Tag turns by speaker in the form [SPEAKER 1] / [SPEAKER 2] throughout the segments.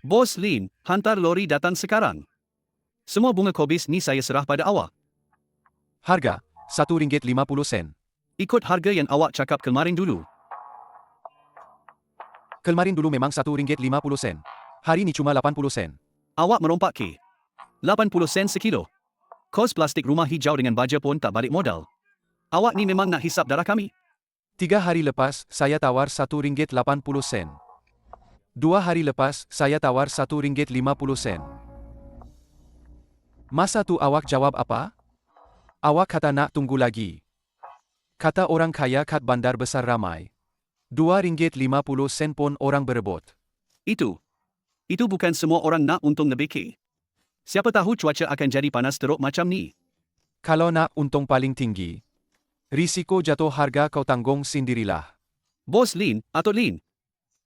[SPEAKER 1] Bos Lin, hantar lori datang sekarang. Semua bunga kobis ni saya serah pada awak.
[SPEAKER 2] Harga, RM1.50.
[SPEAKER 1] Ikut harga yang awak cakap kemarin dulu.
[SPEAKER 2] Kemarin dulu memang RM1.50. Hari ni cuma 80 sen.
[SPEAKER 1] Awak merompak ke? 80 sen sekilo. Kos plastik rumah hijau dengan baja pun tak balik modal. Awak ni memang nak hisap darah kami.
[SPEAKER 2] 3 hari lepas, saya tawar RM1.80. 2 hari lepas, saya tawar RM1.50. Masa tu awak jawab apa? Awak kata nak tunggu lagi. Kata orang kaya kat bandar besar ramai. RM2.50 pun orang berebut.
[SPEAKER 1] Itu bukan semua orang nak untung lebih ke. Siapa tahu cuaca akan jadi panas teruk macam ni.
[SPEAKER 2] Kalau nak untung paling tinggi, risiko jatuh harga kau tanggung sendirilah.
[SPEAKER 1] Bos Lin, atau Lin,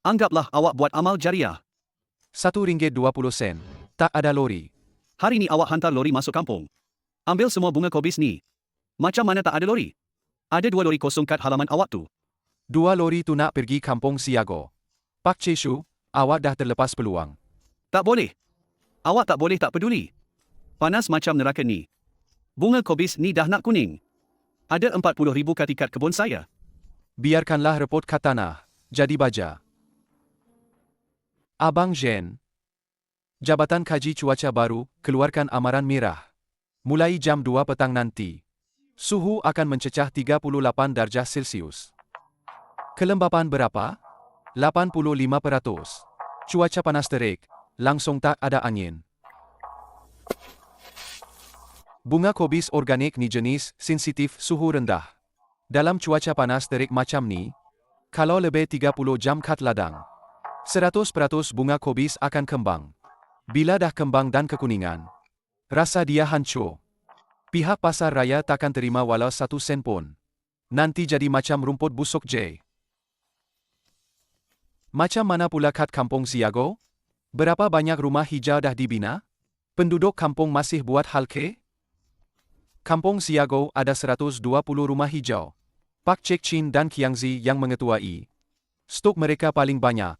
[SPEAKER 1] anggaplah awak buat amal jariah.
[SPEAKER 2] RM1.20. Tak ada lori.
[SPEAKER 1] Hari ni awak hantar lori masuk kampung. Ambil semua bunga kobis ni. Macam mana tak ada lori? Ada 2 lori kosong kat halaman awak tu.
[SPEAKER 2] 2 lori tu nak pergi kampung Siago. Pak Ceshu, awak dah terlepas peluang.
[SPEAKER 1] Tak boleh. Awak tak boleh tak peduli. Panas macam neraka ni. Bunga kobis ni dah nak kuning. Ada 40,000 kati kat kebun saya.
[SPEAKER 2] Biarkanlah repot kat tanah, jadi baja. Abang Jen, Jabatan Kaji Cuaca Baru, keluarkan amaran merah. Mulai jam 2 petang nanti, suhu akan mencecah 38 darjah Celsius. Kelembapan berapa? 85%. Cuaca panas terik, langsung tak ada angin. Bunga kobis organik ni jenis sensitif suhu rendah. Dalam cuaca panas terik macam ni, kalau lebih 30 jam kat ladang, 100% bunga kobis akan kembang. Bila dah kembang dan kekuningan, rasa dia hancur. Pihak pasar raya takkan terima walau 1 sen pun. Nanti jadi macam rumput busuk je. Macam mana pula kat kampung Siago? Berapa banyak rumah hijau dah dibina? Penduduk kampung masih buat hal ke? Kampung Siago ada 120 rumah hijau. Pak Cek Chin dan Kiangzi yang mengetuai. Stok mereka paling banyak.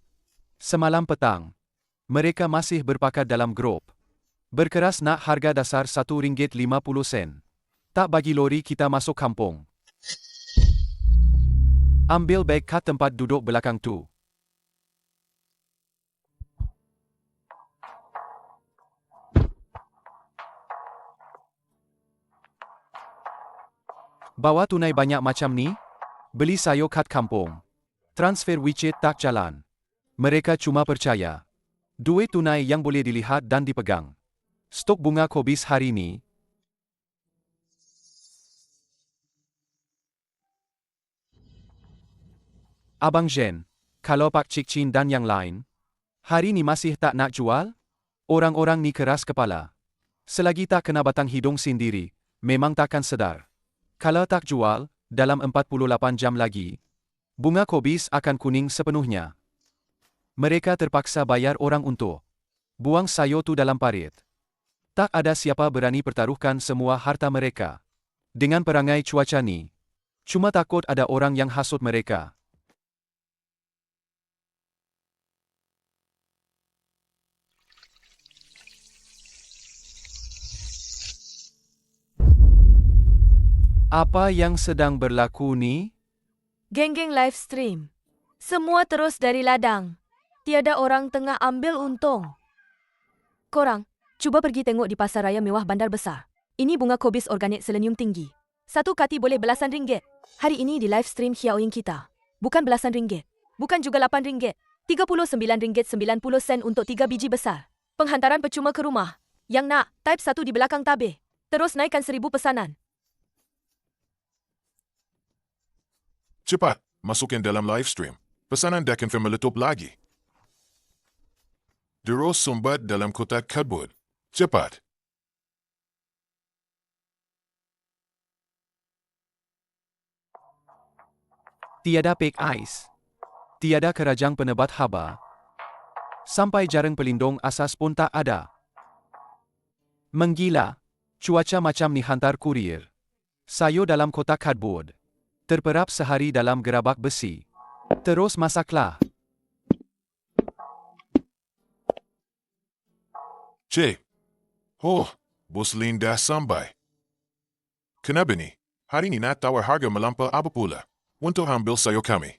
[SPEAKER 2] Semalam petang, mereka masih berpakat dalam grup. Berkeras nak harga dasar RM1.50. Tak bagi lori kita masuk kampung. Ambil beg kat tempat duduk belakang tu. Bawa tunai banyak macam ni? Beli sayur kat kampung. Transfer WeChat tak jalan. Mereka cuma percaya duit tunai yang boleh dilihat dan dipegang. Stok bunga kobis hari ni. Abang Jen, kalau Pak Cik Chin dan yang lain, hari ni masih tak nak jual? Orang-orang ni keras kepala. Selagi tak kena batang hidung sendiri, memang takkan sedar. Kalau tak jual, dalam 48 jam lagi, bunga kobis akan kuning sepenuhnya. Mereka terpaksa bayar orang untuk buang sayur tu dalam parit. Tak ada siapa berani pertaruhkan semua harta mereka dengan perangai cuaca ni. Cuma takut ada orang yang hasut mereka. Apa yang sedang berlaku ni?
[SPEAKER 3] Geng-geng live stream. Semua terus dari ladang. Tiada orang tengah ambil untung. Korang, cuba pergi tengok di pasar raya mewah bandar besar. Ini bunga kobis organik selenium tinggi. 1 kati boleh belasan ringgit. Hari ini di live stream Hiaoying kita. Bukan belasan ringgit. Bukan juga 8 ringgit. RM39.90 untuk 3 biji besar. Penghantaran percuma ke rumah. Yang nak, type 1 di belakang tabir. Terus naikkan 1000 pesanan.
[SPEAKER 4] Cepat, masukin dalam live stream. Pesanan dah confirm meletup lagi. Terus sumbat dalam kotak kardboard. Cepat.
[SPEAKER 2] Tiada pack ice. Tiada kerajang penebat haba. Sampai jaring pelindung asas pun tak ada. Menggila. Cuaca macam ni hantar kurir. Sayur dalam kotak kardboard. Terperap sehari dalam gerabak besi. Terus masaklah.
[SPEAKER 4] Cik. Oh, Bos Lin dah sampai. Kenapa ni? Hari ni nak tawar harga melampau apa pula? Untuk ambil sayur kami.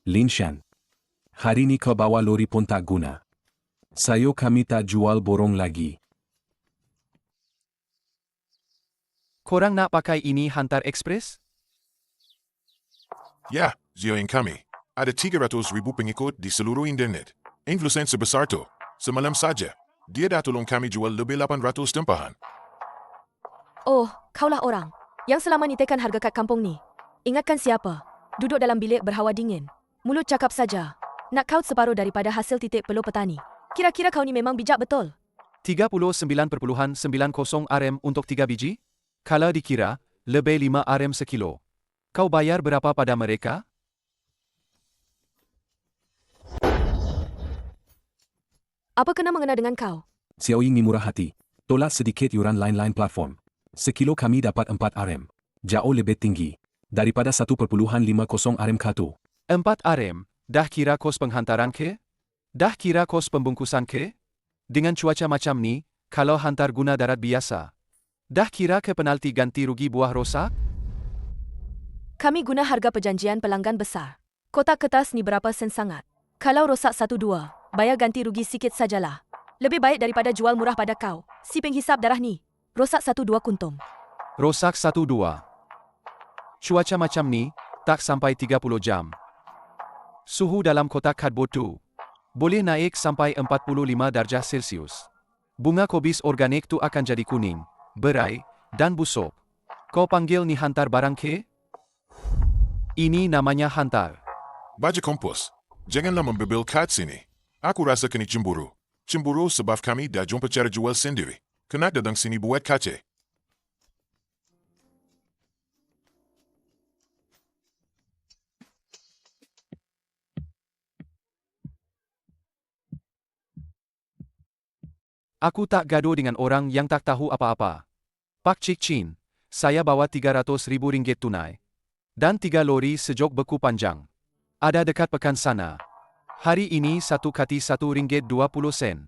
[SPEAKER 5] Lin Shan. Hari ni kau bawa lori pun tak guna. Sayur kami tak jual borong lagi.
[SPEAKER 2] Korang nak pakai ini hantar ekspres?
[SPEAKER 4] Ya, Zioin kami. Ada 300,000 pengikut di seluruh internet. Influencer besar tu. Semalam saja, dia dah tolong kami jual lebih 800 tempahan.
[SPEAKER 3] Oh, kaulah orang yang selama ni tekan harga kat kampung ni. Ingatkan siapa? Duduk dalam bilik berhawa dingin. Mulut cakap saja. Nak kaut separuh daripada hasil titik peluh petani. Kira-kira kau ni memang bijak betul.
[SPEAKER 2] 39.90 RM untuk 3 biji? Kalau dikira, lebih 5 RM sekilo. Kau bayar berapa pada mereka?
[SPEAKER 3] Apa kena mengena dengan kau?
[SPEAKER 5] Xiao Ying ni murah hati. Tolak sedikit yuran lain-lain platform. Sekilo kami dapat 4 RM. Jauh lebih tinggi daripada 1.50 RM katu.
[SPEAKER 2] 4 RM, dah kira kos penghantaran ke? Dah kira kos pembungkusan ke? Dengan cuaca macam ni, kalau hantar guna darat biasa, dah kira ke penalti ganti rugi buah rosak?
[SPEAKER 3] Kami guna harga perjanjian pelanggan besar. Kotak kertas ni berapa sen sangat? Kalau rosak 1-2, bayar ganti rugi sikit sajalah. Lebih baik daripada jual murah pada kau. Si penghisap darah ni. Rosak 1-2 kuntum.
[SPEAKER 2] Rosak 1-2. Cuaca macam ni, tak sampai 30 jam. Suhu dalam kotak kardbod tu boleh naik sampai 45 darjah Celsius. Bunga kobis organik tu akan jadi kuning, berai, dan busuk. Kau panggil ni hantar barang ke? Ini namanya hantar.
[SPEAKER 4] Baja kompos, janganlah membebel kat sini. Aku rasa kini cemburu. Cemburu sebab kami dah jumpa cara jual sendiri. Kena datang sini buat kace.
[SPEAKER 2] Aku tak gaduh dengan orang yang tak tahu apa-apa. Pak Cik Chin, saya bawa RM300,000 tunai. Dan 3 lori sejok beku panjang. Ada dekat pekan sana. Hari ini satu kati RM1.20.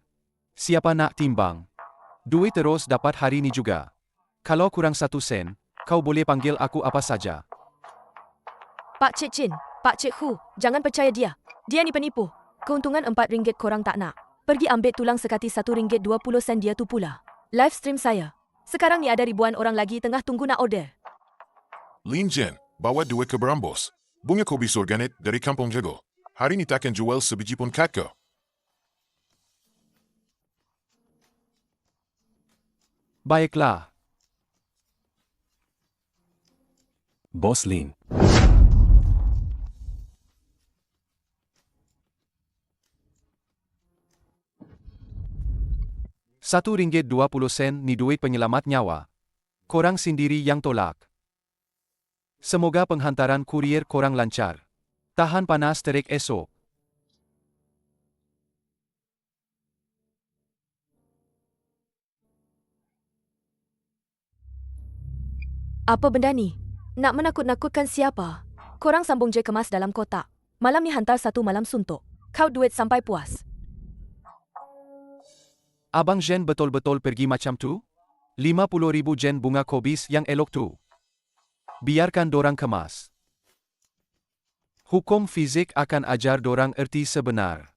[SPEAKER 2] Siapa nak timbang? Duit terus dapat hari ni juga. Kalau kurang 1 sen, kau boleh panggil aku apa saja.
[SPEAKER 3] Pak Cik Chin, Pak Cik Hu, jangan percaya dia. Dia ni penipu. Keuntungan RM4 korang tak nak. Pergi ambil tulang sekati RM1.20 dia tu pula. Live stream saya. Sekarang ni ada ribuan orang lagi tengah tunggu nak order.
[SPEAKER 4] Lin Jen, bawa duit ke Berambos. Bunga kobis organik dari Kampung Jago. Hari ni takkan jual sebiji pun kat kau.
[SPEAKER 2] Baiklah.
[SPEAKER 5] Bos Lin.
[SPEAKER 2] RM1.20 ni duit penyelamat nyawa. Korang sendiri yang tolak. Semoga penghantaran kurier korang lancar. Tahan panas terik esok.
[SPEAKER 3] Apa benda ni? Nak menakut-nakutkan siapa? Korang sambung je kemas dalam kotak. Malam ni hantar 1 malam suntuk. Kau duit sampai puas.
[SPEAKER 2] Abang Jen betul-betul pergi macam tu? 50,000 jen bunga kobis yang elok tu. Biarkan dorang kemas. Hukum fizik akan ajar dorang erti sebenar.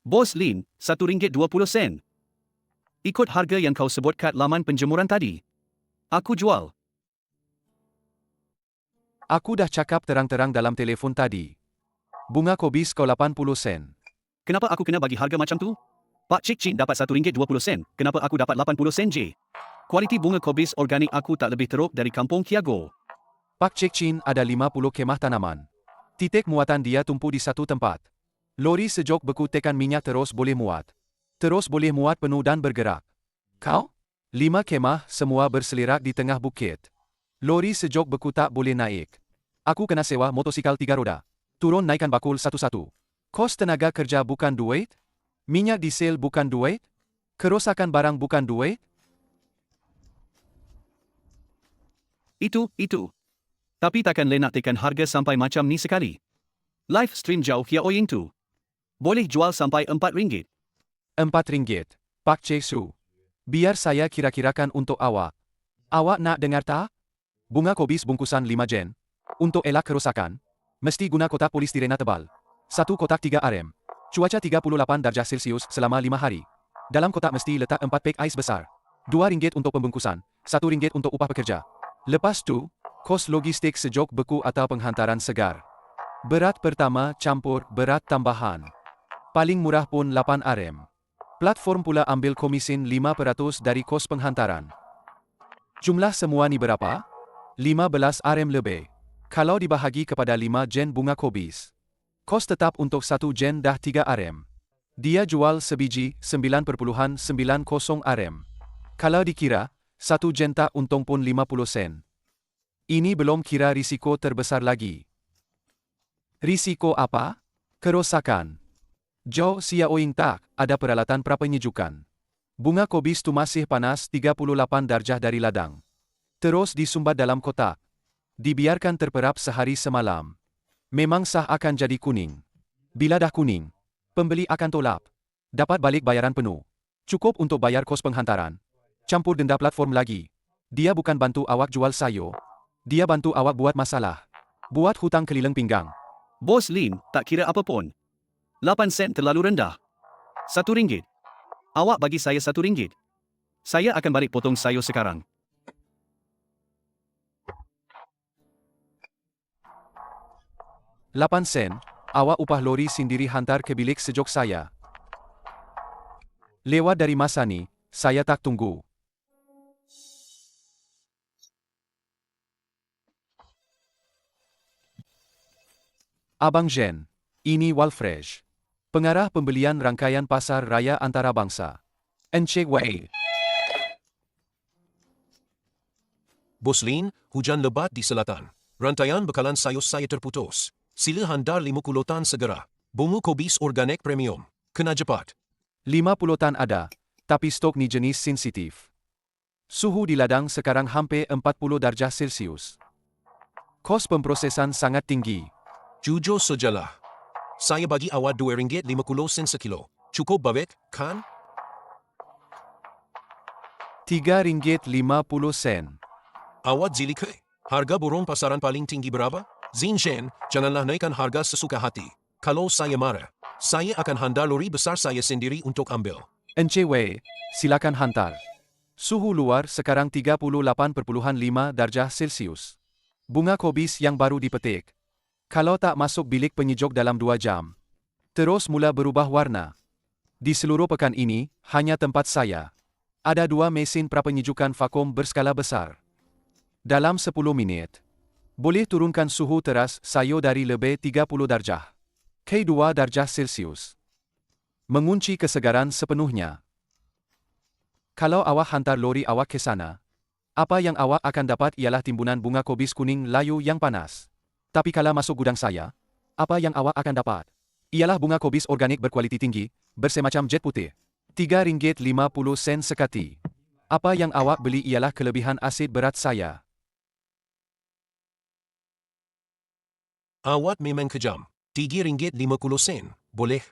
[SPEAKER 1] Bos Lin, RM1.20. Ikut harga yang kau sebut kat laman penjemuran tadi. Aku jual.
[SPEAKER 2] Aku dah cakap terang-terang dalam telefon tadi. Bunga kobis kau 80 sen.
[SPEAKER 1] Kenapa aku kena bagi harga macam tu? Pak Cik Chin dapat RM1.20. Kenapa aku dapat 80 sen je? Kualiti bunga kobis organik aku tak lebih teruk dari Kampung Kiago.
[SPEAKER 2] Pak Cik Chin ada 50 kemah tanaman. Titik muatan dia tumpu di satu tempat. Lori sejok beku tekan minyak terus boleh muat. Terus boleh muat penuh dan bergerak. Kau? 5 kemah semua berselirak di tengah bukit. Lori sejok beku tak boleh naik. Aku kena sewa motosikal 3 roda. Turun naikkan bakul satu-satu. Kos tenaga kerja bukan duit? Minyak diesel bukan duit? Kerosakan barang bukan duit?
[SPEAKER 1] Itu. Tapi takkan le nak tekan harga sampai macam ni sekali. Live stream jauh ya oying tu. Boleh jual sampai RM4.
[SPEAKER 2] RM4. Pak Cik Su. Biar saya kira-kirakan untuk awak. Awak nak dengar tak? Bunga kobis bungkusan 5 jen. Untuk elak kerosakan, mesti guna kotak polistirena tebal. 1 kotak 3 RM. Cuaca 38 darjah Celsius selama 5 hari. Dalam kotak mesti letak 4 pek ais besar. RM2 untuk pembungkusan, RM1 untuk upah pekerja. Lepas tu, kos logistik sejok beku atau penghantaran segar. Berat pertama campur berat tambahan. Paling murah pun 8 RM. Platform pula ambil komisin 5% dari kos penghantaran. Jumlah semua ni berapa? 15 RM lebih. Kalau dibahagi kepada 5 jen bunga kobis. Kos tetap untuk 1 jen dah 3 RM. Dia jual sebiji 9.90 RM. Kalau dikira, 1 jen tak untung pun 50 sen. Ini belum kira risiko terbesar lagi. Risiko apa? Kerosakan. Jo sia oing tak, ada peralatan prapenyejukan. Bunga kobis tu masih panas 38 darjah dari ladang. Terus disumbat dalam kotak. Dibiarkan terperap sehari semalam. Memang sah akan jadi kuning. Bila dah kuning, pembeli akan tolak. Dapat balik bayaran penuh. Cukup untuk bayar kos penghantaran. Campur denda platform lagi. Dia bukan bantu awak jual sayur. Dia bantu awak buat masalah. Buat hutang keliling pinggang.
[SPEAKER 1] Bos Lim, tak kira apa pun. 8 sen terlalu rendah. RM1. Awak bagi saya RM1. Saya akan balik potong sayur sekarang.
[SPEAKER 2] RM8, awak upah lori sendiri hantar ke bilik sejok saya. Lewat dari masa ni, saya tak tunggu. Abang Jen, ini Walfresh. Pengarah pembelian rangkaian pasar raya antarabangsa. Encik Wei.
[SPEAKER 6] Bos Lin, hujan lebat di selatan. Rantaian bekalan sayur saya terputus. Sila handar 50 tan segera. Bunga kobis organik premium. Kena cepat.
[SPEAKER 2] 50 tan ada, tapi stok ni jenis sensitif. Suhu di ladang sekarang hampir 40 darjah Celsius. Kos pemprosesan sangat tinggi.
[SPEAKER 6] Jujur sajalah. Saya bagi awak RM2.50 sekilo. Cukup babet, kan?
[SPEAKER 2] RM3.50.
[SPEAKER 6] Awak zili ke? Harga burung pasaran paling tinggi berapa? Zin Shen, janganlah naikkan harga sesuka hati. Kalau saya marah, saya akan handar lori besar saya sendiri untuk ambil.
[SPEAKER 2] Encik Wei, silakan hantar. Suhu luar sekarang 38.5 darjah Celsius. Bunga kobis yang baru dipetik. Kalau tak masuk bilik penyejok dalam 2 jam, terus mula berubah warna. Di seluruh pekan ini, hanya tempat saya. Ada 2 mesin prapenyejukan vakum berskala besar. Dalam 10 minit, boleh turunkan suhu teras sayur dari lebih 30 darjah ke 2 darjah Celsius. Mengunci kesegaran sepenuhnya. Kalau awak hantar lori awak ke sana, apa yang awak akan dapat ialah timbunan bunga kobis kuning layu yang panas. Tapi kalau masuk gudang saya, apa yang awak akan dapat? Ialah bunga kobis organik berkualiti tinggi, bersemacam jet putih. RM3.50 sekati. Apa yang awak beli ialah kelebihan asid berat saya.
[SPEAKER 6] Awak memang kejam. RM3.50, boleh?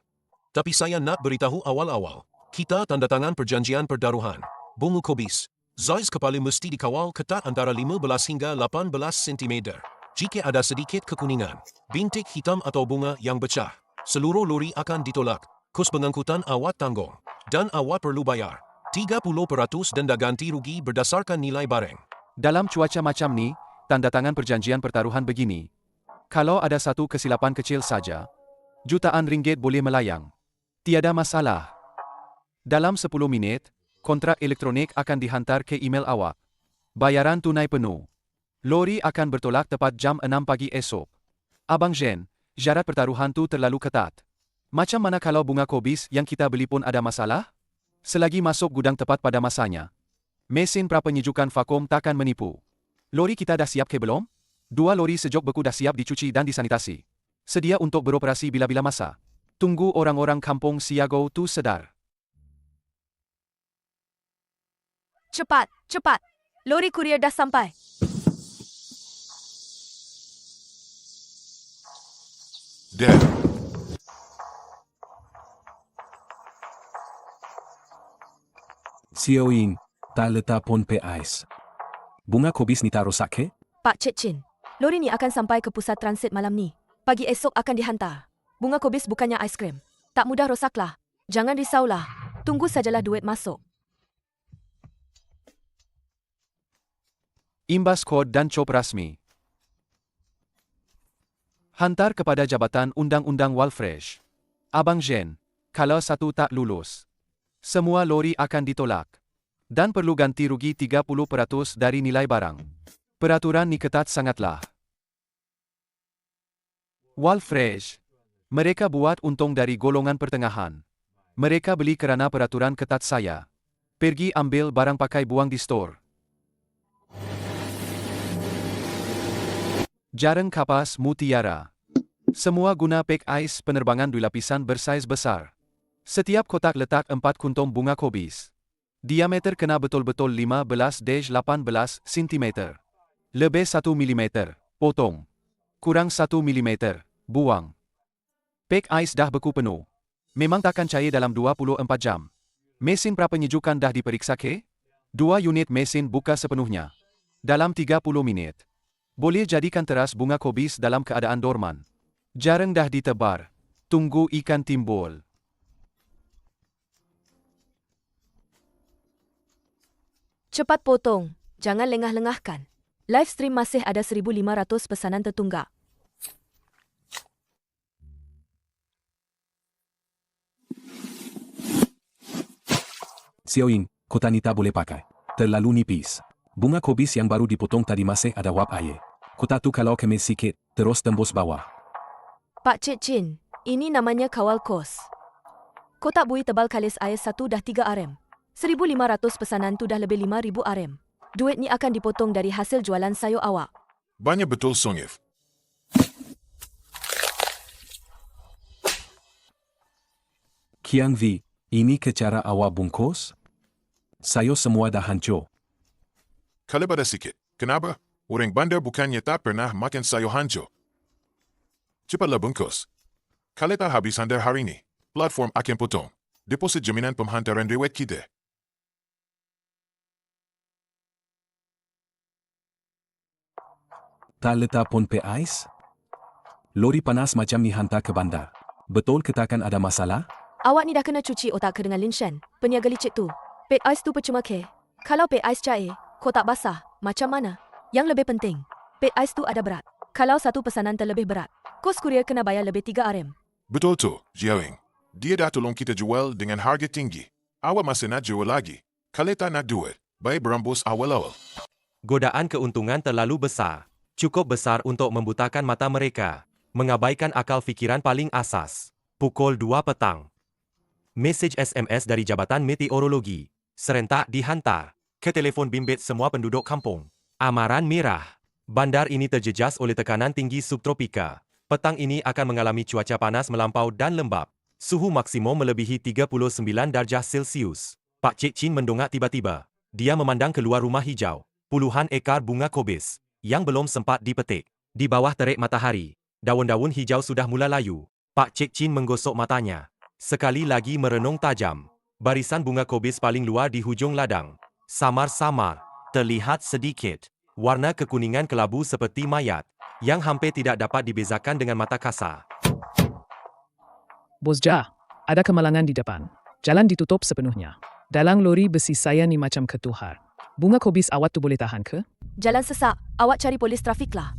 [SPEAKER 6] Tapi saya nak beritahu awal-awal. Kita tanda tangan perjanjian perdaruhan. Bunga kobis. Saiz kepala mesti dikawal ketat antara 15 hingga 18 cm. Jika ada sedikit kekuningan, bintik hitam atau bunga yang pecah, seluruh lori akan ditolak. Kos pengangkutan awak tanggung. Dan awak perlu bayar 30% denda ganti rugi berdasarkan nilai barang.
[SPEAKER 2] Dalam cuaca macam ni, tanda tangan perjanjian pertaruhan begini. Kalau ada satu kesilapan kecil saja, jutaan ringgit boleh melayang. Tiada masalah. Dalam 10 minit, kontrak elektronik akan dihantar ke email awak. Bayaran tunai penuh. Lori akan bertolak tepat jam 6 pagi esok. Abang Jen, syarat pertaruhan tu terlalu ketat. Macam mana kalau bunga kobis yang kita beli pun ada masalah? Selagi masuk gudang tepat pada masanya, mesin prapenyejukan vakum takkan menipu. Lori kita dah siap ke belum? 2 lori sejok beku dah siap dicuci dan disanitasi. Sedia untuk beroperasi bila-bila masa. Tunggu orang-orang kampung Siago tu sedar.
[SPEAKER 3] Cepat, cepat. Lori kurier dah sampai.
[SPEAKER 4] Dad,
[SPEAKER 5] Sioin, tak letak pun pe ais. Bunga kobis ni tak rosak ke?
[SPEAKER 3] Pak Cik Chin, lori ni akan sampai ke pusat transit malam ni. Pagi esok akan dihantar. Bunga kobis bukannya aiskrim. Tak mudah rosaklah. Jangan risaulah. Tunggu sajalah duit masuk.
[SPEAKER 2] Imbas kod dan cop rasmi. Hantar kepada Jabatan Undang-Undang Walfresh. Abang Jen, kalau satu tak lulus, semua lori akan ditolak. Dan perlu ganti rugi 30% dari nilai barang. Peraturan ni ketat sangatlah. Walfresh. Mereka buat untung dari golongan pertengahan. Mereka beli kerana peraturan ketat saya. Pergi ambil barang pakai buang di store. Jarang kapas mutiara. Semua guna pack ais penerbangan 2 lapisan bersaiz besar. Setiap kotak letak 4 kuntum bunga kobis. Diameter kena betul-betul 15-18 cm. Lebih 1 mm. Potong. Kurang 1 mm. Buang. Pack ais dah beku penuh. Memang takkan cair dalam 24 jam. Mesin prapenyejukan dah diperiksa ke? 2 unit mesin buka sepenuhnya. Dalam 30 minit. Boleh jadikan teras bunga kobis dalam keadaan dorman. Jarang dah ditebar. Tunggu ikan timbul.
[SPEAKER 3] Cepat potong. Jangan lengah-lengahkan. Live stream masih ada 1,500 pesanan tertunggak.
[SPEAKER 5] Sioin, kota ni tak boleh pakai. Terlalu nipis. Bunga kobis yang baru dipotong tadi masih ada wap air. Kota tu kalau kemis sikit, terus tembus bawah.
[SPEAKER 3] Pak Cik Chin, ini namanya kawal kos. Kotak bui tebal kalis air 1 dah 3 RM. 1,500 pesanan tu dah lebih 5,000 RM. Duit ni akan dipotong dari hasil jualan sayur awak.
[SPEAKER 4] banyak betul Songif.
[SPEAKER 5] Kiang Vi, ini ke cara awak bungkus? Sayur semua dah hancur.
[SPEAKER 4] Kalau pada sikit, kenapa? Orang bandar bukannya tak pernah makan sayur hancur. Cepatlah bungkus. Kalau tak habis hantar hari ini, platform akan potong. Deposit jaminan penghantaran riwayat kita.
[SPEAKER 5] Tak letak pun pe ais? Lori panas macam ni hantar ke bandar. Betul ke takkan ada masalah?
[SPEAKER 3] Awak ni dah kena cuci otak ke dengan Lin Shen, peniaga licik tu. Pet ais tu percuma ke? Kalau pet ais cair, kotak basah, macam mana? Yang lebih penting, pet ais tu ada berat. Kalau satu pesanan terlebih berat, kos kurier kena bayar lebih 3 RM.
[SPEAKER 4] Betul tu, Jiawing. Dia dah tolong kita jual dengan harga tinggi. Awak masih nak jual lagi. Kalau tak nak duit, baik berambus awal-awal.
[SPEAKER 7] Godaan keuntungan terlalu besar. Cukup besar untuk membutakan mata mereka. Mengabaikan akal fikiran paling asas. Pukul 2 petang. Mesej SMS dari Jabatan Meteorologi. Serentak dihantar ke telefon bimbit semua penduduk kampung. Amaran merah. Bandar ini terjejas oleh tekanan tinggi subtropika. Petang ini akan mengalami cuaca panas melampau dan lembap. Suhu maksimum melebihi 39 darjah Celsius. Pak Cik Chin mendongak tiba-tiba. Dia memandang keluar rumah hijau. Puluhan ekar bunga kobis yang belum sempat dipetik. Di bawah terik matahari, daun-daun hijau sudah mula layu. Pak Cik Chin menggosok matanya. Sekali lagi merenung tajam. Barisan bunga kobis paling luar di hujung ladang. Samar-samar, terlihat sedikit. Warna kekuningan kelabu seperti mayat, yang hampir tidak dapat dibezakan dengan mata kasar.
[SPEAKER 8] Bos Jah, ada kemalangan di depan. Jalan ditutup sepenuhnya. Dalang lori besi saya ni macam ketuhar. Bunga kobis awak tu boleh tahan ke?
[SPEAKER 3] Jalan sesak, awak cari polis trafik lah.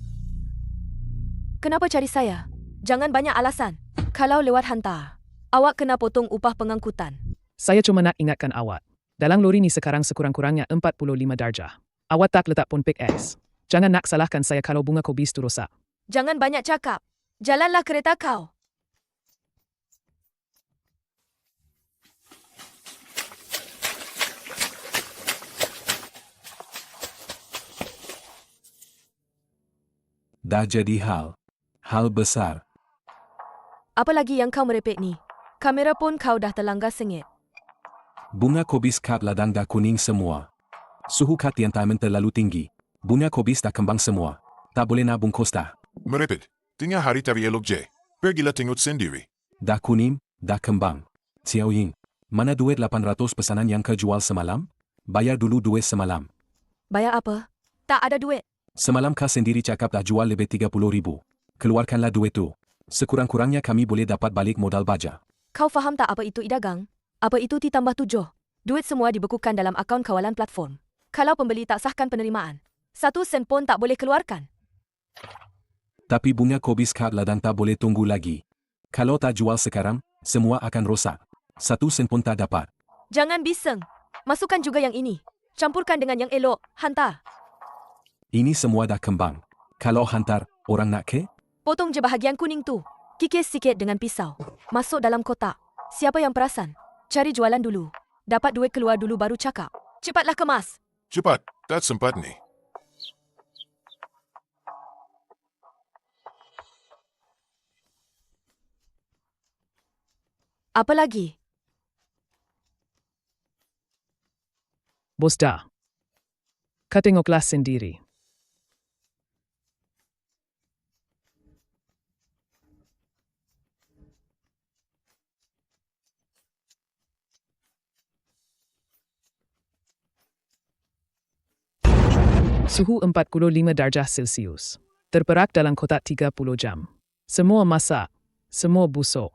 [SPEAKER 3] Kenapa cari saya? Jangan banyak alasan. Kalau lewat hantar, awak kena potong upah pengangkutan.
[SPEAKER 8] Saya cuma nak ingatkan awak. Dalang lori ni sekarang sekurang-kurangnya 45 darjah. Awak tak letak pun pick S. Jangan nak salahkan saya kalau bunga kobis tu rosak.
[SPEAKER 3] Jangan banyak cakap. Jalanlah kereta kau.
[SPEAKER 5] Dah jadi hal. Hal besar.
[SPEAKER 3] Apa lagi yang kau merepek ni? Kamera pun kau dah terlanggar sengit.
[SPEAKER 5] Bunga kobis kad ladang dah kuning semua. Suhu kad tiantamen terlalu tinggi. Bunga kobis dah kembang semua. Tak boleh nak bungkus dah.
[SPEAKER 4] Merepet. Tengah hari tapi elok je. Pergilah tengok sendiri.
[SPEAKER 5] Dah kuning, dah kembang. Xiao Ying, mana duit 800 pesanan yang kau jual semalam? Bayar dulu duit semalam.
[SPEAKER 3] Bayar apa? Tak ada duit.
[SPEAKER 5] Semalam kau sendiri cakap dah jual lebih 30,000. Keluarkanlah duit tu. Sekurang-kurangnya kami boleh dapat balik modal baja.
[SPEAKER 3] Kau faham tak apa itu idagang? Apa itu T+7? Duit semua dibekukan dalam akaun kawalan platform. Kalau pembeli tak sahkan penerimaan, 1 sen pun tak boleh keluarkan.
[SPEAKER 5] Tapi bunga kobis kad ladang tak boleh tunggu lagi. Kalau tak jual sekarang, semua akan rosak. 1 sen pun tak dapat.
[SPEAKER 3] Jangan bising. Masukkan juga yang ini. Campurkan dengan yang elok. Hantar.
[SPEAKER 5] Ini semua dah kembang. Kalau hantar, orang nak ke?
[SPEAKER 3] Potong je bahagian kuning tu. Kikis sikit dengan pisau. Masuk dalam kotak. Siapa yang perasan? Cari jualan dulu. Dapat duit keluar dulu baru cakap. Cepatlah kemas.
[SPEAKER 4] Cepat. Tak sempat ni.
[SPEAKER 3] Apa lagi?
[SPEAKER 8] Bos dah. Kau tengoklah sendiri. Suhu 45 darjah Celsius. Terperak dalam kotak 30 jam. Semua masak. Semua busuk.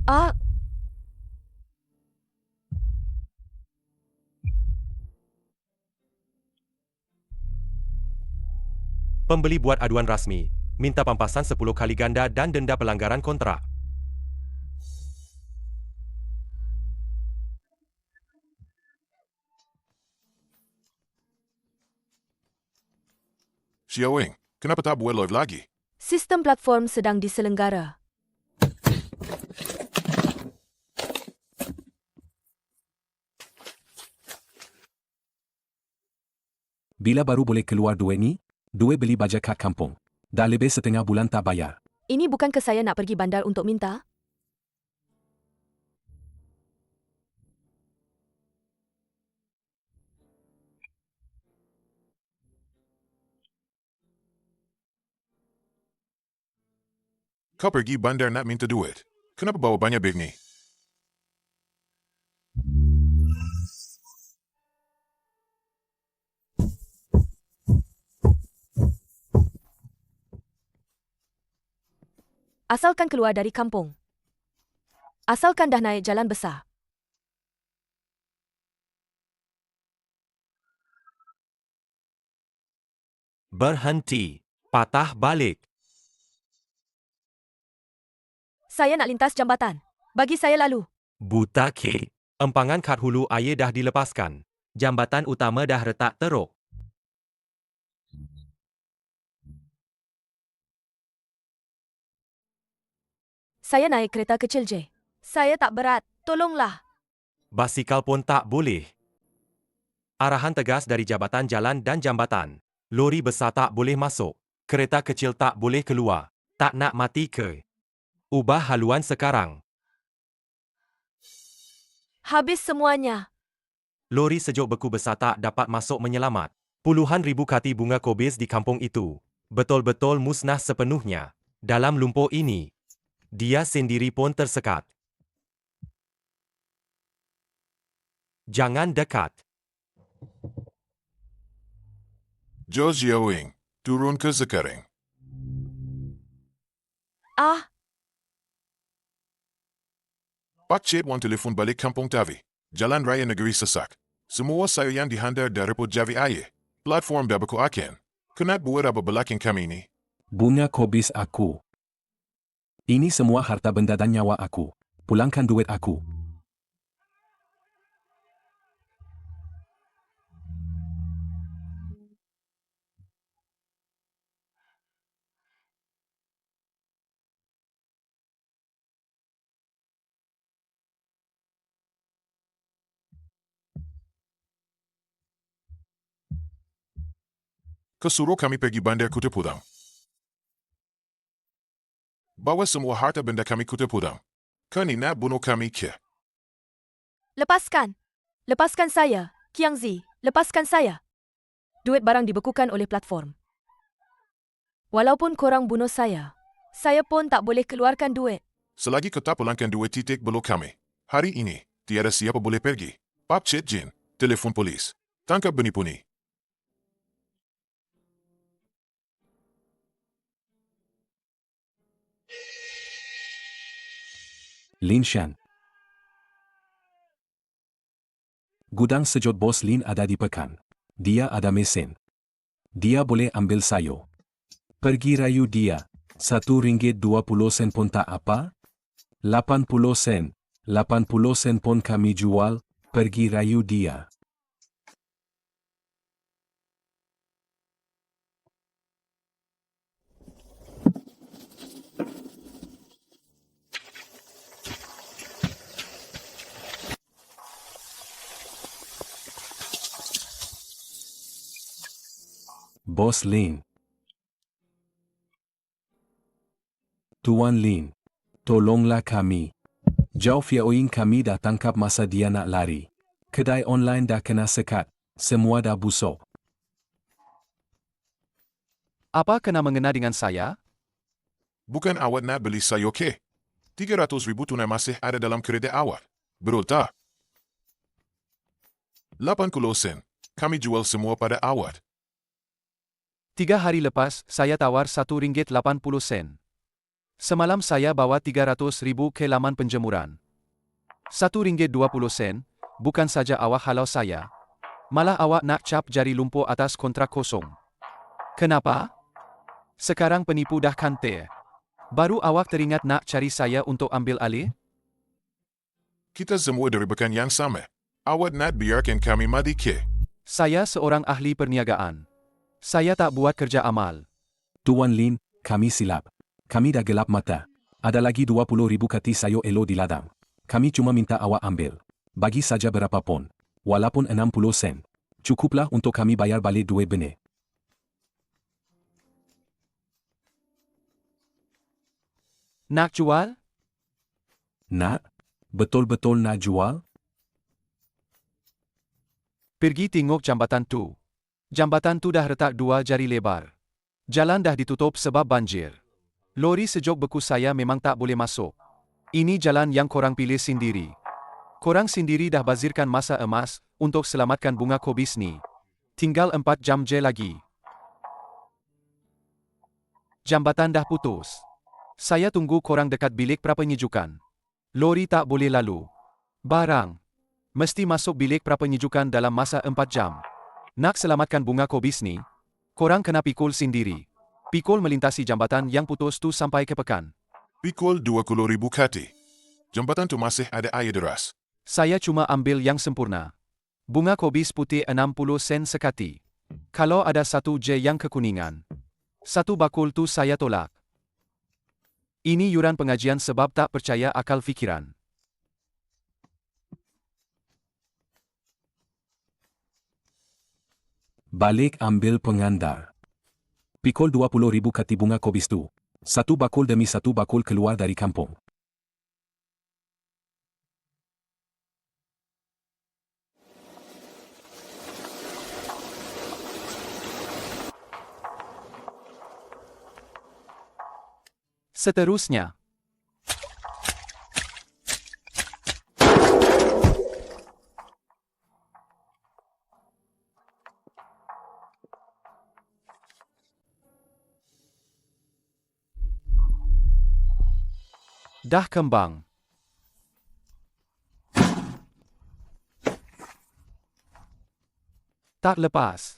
[SPEAKER 3] Ah,
[SPEAKER 7] Pembeli buat aduan rasmi, minta pampasan 10 kali ganda dan denda pelanggaran kontrak.
[SPEAKER 4] Xiao Ying, kenapa tak buat live lagi?
[SPEAKER 3] sistem platform sedang diselenggara.
[SPEAKER 5] Bila baru boleh keluar duit ni? Duit beli baja kad kampung. Dah lebih setengah bulan tak bayar.
[SPEAKER 3] Ini bukan ke saya nak pergi bandar untuk minta?
[SPEAKER 4] Kau pergi bandar nak minta duit. Kenapa bawa banyak beg ni?
[SPEAKER 3] Asalkan keluar dari kampung. Asalkan dah naik jalan besar.
[SPEAKER 7] Berhenti. Patah balik.
[SPEAKER 3] Saya nak lintas jambatan. Bagi saya lalu.
[SPEAKER 7] Buta K. Empangan kad hulu air dah dilepaskan. Jambatan utama dah retak teruk.
[SPEAKER 3] Saya naik kereta kecil je. Saya tak berat. Tolonglah.
[SPEAKER 7] Basikal pun tak boleh. Arahan tegas dari Jabatan Jalan dan Jambatan. Lori besar tak boleh masuk. Kereta kecil tak boleh keluar. Tak nak mati ke? Ubah haluan sekarang.
[SPEAKER 3] Habis semuanya.
[SPEAKER 7] Lori sejuk beku besar tak dapat masuk menyelamat. Puluhan ribu kati bunga kobis di kampung itu betul-betul musnah sepenuhnya. Dalam lumpur ini, dia sendiri pun tersekat. Jangan dekat.
[SPEAKER 4] Jo Xiao Ying, turun ke sekarang.
[SPEAKER 3] Ah,
[SPEAKER 4] Pak Cik wan telefon balik kampung Tavi. Jalan Raya Negeri sesak. Semua saya yang dihantar dari Reput Javi air. Platform Babaku Aken. Kenapa buat apa belakang kami ni?
[SPEAKER 5] Bunga kobis aku. Ini semua harta benda dan nyawa aku. Pulangkan duit aku.
[SPEAKER 4] Kesuruh kami pergi bandar Kota Pudang. Bawa semua harta benda kami kuda pulang. Kau ni nak bunuh kami ke?
[SPEAKER 3] Lepaskan. Lepaskan saya, Kiang Zi. Lepaskan saya. Duit barang dibekukan oleh platform. Walaupun korang bunuh saya pun tak boleh keluarkan duit.
[SPEAKER 4] Selagi kau tak pulangkan duit titik belum kami. Hari ini, tiada siapa boleh pergi. Pap Cik Jin, telefon polis. Tangkap penipu ni.
[SPEAKER 5] Lin Shan. Gudang sejot bos Lin ada di Pekan. Dia ada mesin. Dia boleh ambil sayo. Pergi rayu dia. RM1.20 pun tak apa? 80 sen. 80 sen pun kami jual. Pergi rayu dia. Bos Lin. Tuan Lin, tolonglah kami. Jauh Fiaoing kami dah tangkap masa dia nak lari. Kedai online dah kena sekat. Semua dah busuk.
[SPEAKER 2] Apa kena mengena dengan saya?
[SPEAKER 4] Bukan awak nak beli sayur ke? 300,000 tunai masih ada dalam kredit awak. Betul tak? 80 sen. Kami jual semua pada awak.
[SPEAKER 2] 3 hari lepas, saya tawar RM1.80. Semalam saya bawa 300,000 ke laman penjemuran. RM1.20, bukan saja awak halau saya. Malah awak nak cap jari lumpur atas kontrak kosong. Kenapa? Sekarang penipu dah kanter. Baru awak teringat nak cari saya untuk ambil alih?
[SPEAKER 4] Kita semua dari bekan yang sama. Awak nak biarkan kami mati ke?
[SPEAKER 2] Saya seorang ahli perniagaan. Saya tak buat kerja amal.
[SPEAKER 5] Tuan Lin, kami silap. Kami dah gelap mata. Ada lagi 20,000 kati sayur elo di ladang. Kami cuma minta awak ambil. Bagi saja berapa pun. Walaupun 60 sen. Cukuplah untuk kami bayar balik duit benih.
[SPEAKER 2] Nak jual?
[SPEAKER 5] Nak? Betul-betul nak jual?
[SPEAKER 2] Pergi tengok jambatan tu. Jambatan tu dah retak 2 jari lebar. Jalan dah ditutup sebab banjir. Lori sejok beku saya memang tak boleh masuk. Ini jalan yang korang pilih sendiri. Korang sendiri dah bazirkan masa emas untuk selamatkan bunga kobis ni. Tinggal 4 jam je lagi. Jambatan dah putus. Saya tunggu korang dekat bilik prapenyejukan. Lori tak boleh lalu. Barang mesti masuk bilik prapenyejukan dalam masa 4 jam. Nak selamatkan bunga kobis ni, korang kena pikul sendiri. Pikul melintasi jambatan yang putus tu sampai ke Pekan.
[SPEAKER 4] Pikul 20,000 kati. Jambatan tu masih ada air deras.
[SPEAKER 2] Saya cuma ambil yang sempurna. Bunga kobis putih 60 sen sekati. Kalau ada 1 je yang kekuningan, 1 bakul tu saya tolak. Ini yuran pengajian sebab tak percaya akal fikiran.
[SPEAKER 5] Balik ambil pengandar. Pikul 20,000 kati bunga kobis tu. 1 bakul demi 1 bakul keluar dari kampung.
[SPEAKER 2] Seterusnya, dah kembang. Tak lepas.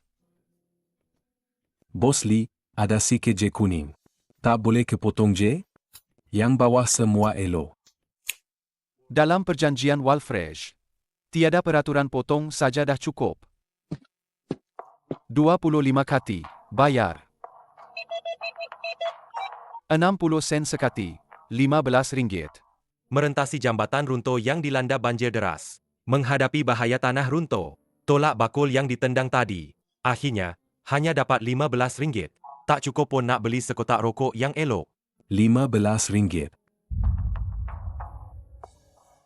[SPEAKER 5] Bos Lee, ada sikit je kuning. Tak boleh kepotong je? Yang bawah semua elok.
[SPEAKER 2] Dalam perjanjian Walfresh, tiada peraturan potong saja dah cukup. 25 kati, bayar. 60 sen sekati, RM15.
[SPEAKER 7] Merentasi jambatan runtuh yang dilanda banjir deras. Menghadapi bahaya tanah runtuh, tolak bakul yang ditendang tadi. Akhirnya, hanya dapat RM15. Tak cukup pun nak beli sekotak rokok yang elok.
[SPEAKER 5] RM15.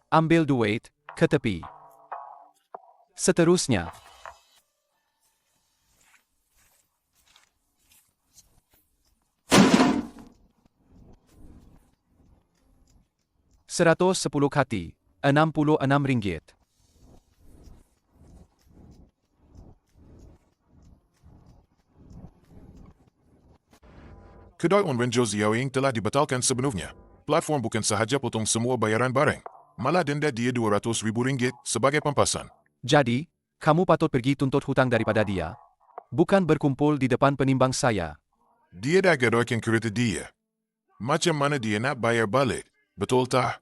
[SPEAKER 2] Ambil duit, ke tepi. Seterusnya, RM110 kati, RM66.
[SPEAKER 4] Kedai Onwenjo Ziaoying telah dibatalkan sepenuhnya. Platform bukan sahaja potong semua bayaran barang, malah denda dia RM200,000 sebagai pampasan.
[SPEAKER 2] Jadi, kamu patut pergi tuntut hutang daripada dia, bukan berkumpul di depan penimbang saya.
[SPEAKER 4] Dia dah gadoikan kereta dia. Macam mana dia nak bayar balik? Betul tak?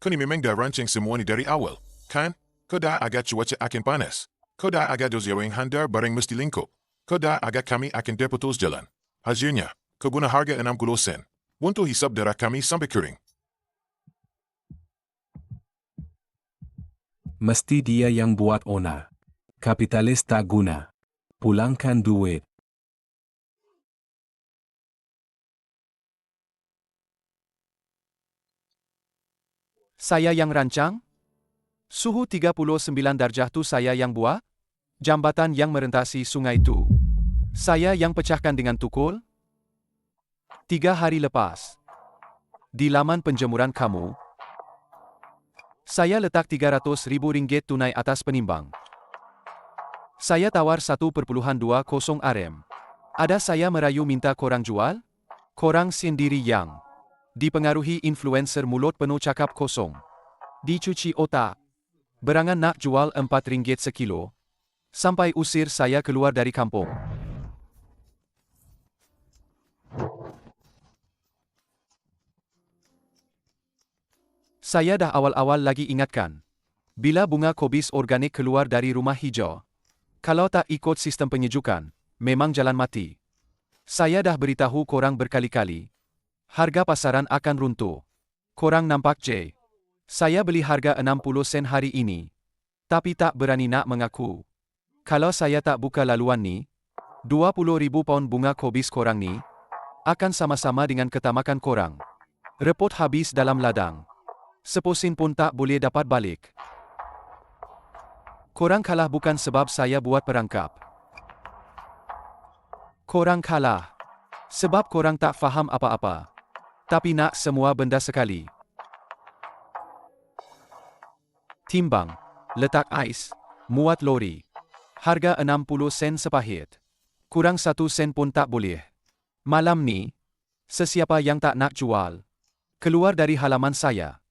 [SPEAKER 4] Kau ni memang dah rancang semua ni dari awal, kan? Kau dah agak cuaca akan panas. Kau dah agak Ziaoying handar barang mesti lingkup. Kau dah agak kami akan terputus jalan. Hasilnya, kau guna harga 60 sen. Untuk hisap darah kami sampai kering.
[SPEAKER 5] Mesti dia yang buat ona. Kapitalis tak guna. Pulangkan duit.
[SPEAKER 2] Saya yang rancang? Suhu 39 darjah tu saya yang buat? Jambatan yang merentasi sungai tu, saya yang pecahkan dengan tukul? 3 hari lepas, di laman penjemuran kamu, saya letak RM300,000 tunai atas penimbang. Saya tawar 1.20 RM. Ada saya merayu minta korang jual? Korang sendiri yang dipengaruhi influencer mulut penuh cakap kosong. Dicuci otak. Berangan nak jual RM4 sekilo, sampai usir saya keluar dari kampung. Saya dah awal-awal lagi ingatkan, bila bunga kobis organik keluar dari rumah hijau, kalau tak ikut sistem penyejukan, memang jalan mati. Saya dah beritahu korang berkali-kali, harga pasaran akan runtuh. Korang nampak je. Saya beli harga 60 sen hari ini, tapi tak berani nak mengaku. Kalau saya tak buka laluan ni, 20,000 pound bunga kobis korang ni, akan sama-sama dengan ketamakan korang. Repot habis dalam ladang. Seposin pun tak boleh dapat balik. Korang kalah bukan sebab saya buat perangkap. Korang kalah sebab korang tak faham apa-apa, tapi nak semua benda sekali. Timbang, letak ais, muat lori. Harga 60 sen sepahit. Kurang 1 sen pun tak boleh. Malam ni, sesiapa yang tak nak jual, keluar dari halaman saya.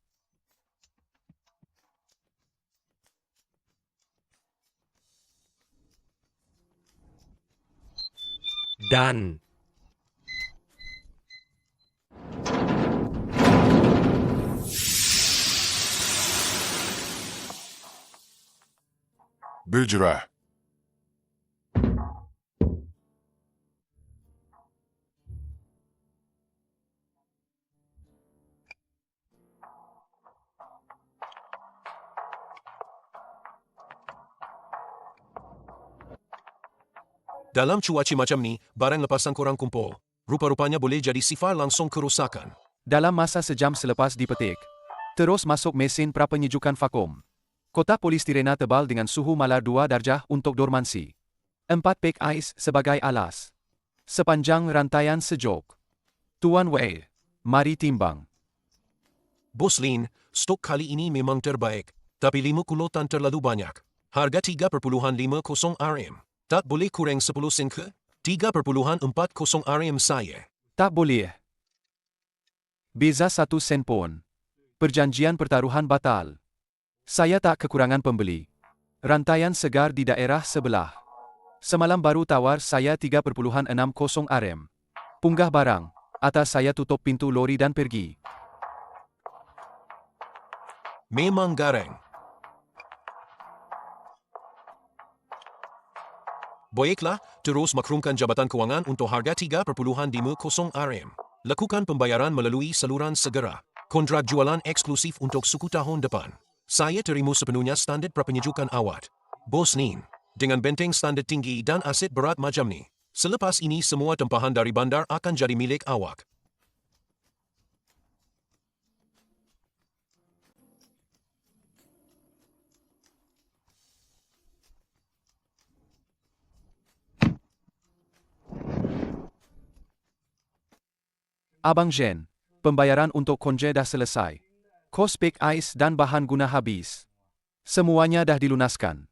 [SPEAKER 7] Dan
[SPEAKER 4] Berjerah.
[SPEAKER 6] Dalam cuaca macam ni, barang lepasan korang kumpul. Rupa-rupanya boleh jadi sifar langsung kerosakan.
[SPEAKER 2] Dalam masa sejam selepas dipetik, terus masuk mesin prapenyejukan vakum. Kotak polistirena tebal dengan suhu malar 2 darjah untuk dormansi. 4 pek ais sebagai alas. Sepanjang rantaian sejuk. Tuan Wei, mari timbang.
[SPEAKER 6] Bos Lin, stok kali ini memang terbaik, tapi 50 tan terlalu banyak. Harga 3.50 RM. Tak boleh kurang 10 sen ke? 3.40 RM saya.
[SPEAKER 2] Tak boleh. Beza 1 sen pun. Perjanjian pertaruhan batal. Saya tak kekurangan pembeli. Rantaian segar di daerah sebelah. Semalam baru tawar saya 3.60 RM. Punggah barang, atas saya tutup pintu lori dan pergi.
[SPEAKER 6] Memang garang. Baiklah, terus makrumkan Jabatan Kewangan untuk harga 3.50 RM. Lakukan pembayaran melalui saluran segera. Kontrak jualan eksklusif untuk suku tahun depan. Saya terima sepenuhnya standard prapenyejukan awat. Bos Nin. dengan benteng standar tinggi dan aset berat macam ni. Selepas ini semua tempahan dari bandar akan jadi milik awak.
[SPEAKER 2] Abang Jen, pembayaran untuk konje dah selesai. Kos pek ais dan bahan guna habis. Semuanya dah dilunaskan.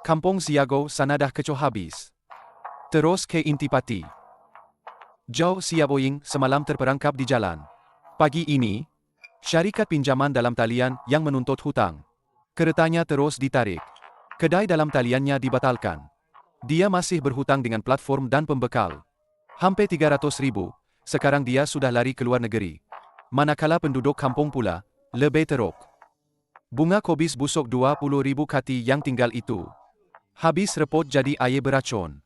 [SPEAKER 2] Kampung Siago sana dah kecoh habis. Terus ke Intipati. Joe Siaboying semalam terperangkap di jalan. Pagi ini, syarikat pinjaman dalam talian yang menuntut hutang. Keretanya terus ditarik. Kedai dalam taliannya dibatalkan. Dia masih berhutang dengan platform dan pembekal. Hampir 300,000, sekarang dia sudah lari ke luar negeri. Manakala penduduk kampung pula, lebih teruk. Bunga kobis busuk 20,000 kati yang tinggal itu. Habis repot jadi air beracun.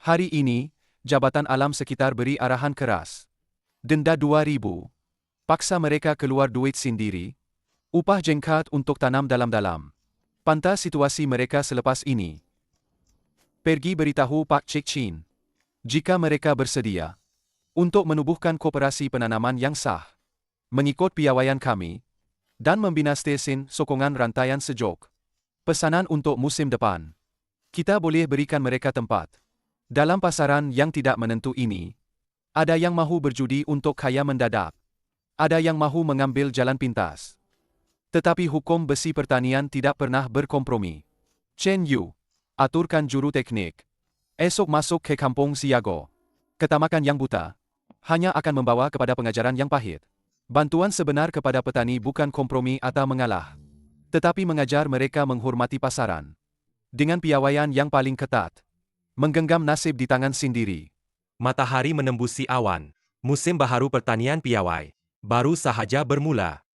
[SPEAKER 2] Hari ini, Jabatan Alam Sekitar beri arahan keras. Denda 2,000. Paksa mereka keluar duit sendiri. Upah jengkat untuk tanam dalam-dalam. Pantau situasi mereka selepas ini. Pergi beritahu Pak Cik Chin. Jika mereka bersedia untuk menubuhkan koperasi penanaman yang sah, mengikut piawaian kami, dan membina stesen sokongan rantaian sejuk. Pesanan untuk musim depan. Kita boleh berikan mereka tempat. Dalam pasaran yang tidak menentu ini, ada yang mahu berjudi untuk kaya mendadak. Ada yang mahu mengambil jalan pintas. Tetapi hukum besi pertanian tidak pernah berkompromi. Chen Yu, aturkan juru teknik. Esok masuk ke Kampung Siago. Ketamakan yang buta hanya akan membawa kepada pengajaran yang pahit. Bantuan sebenar kepada petani bukan kompromi atau mengalah, tetapi mengajar mereka menghormati pasaran. Dengan piawaian yang paling ketat, menggenggam nasib di tangan sendiri.
[SPEAKER 7] Matahari menembusi awan. Musim baharu pertanian piawai baru sahaja bermula.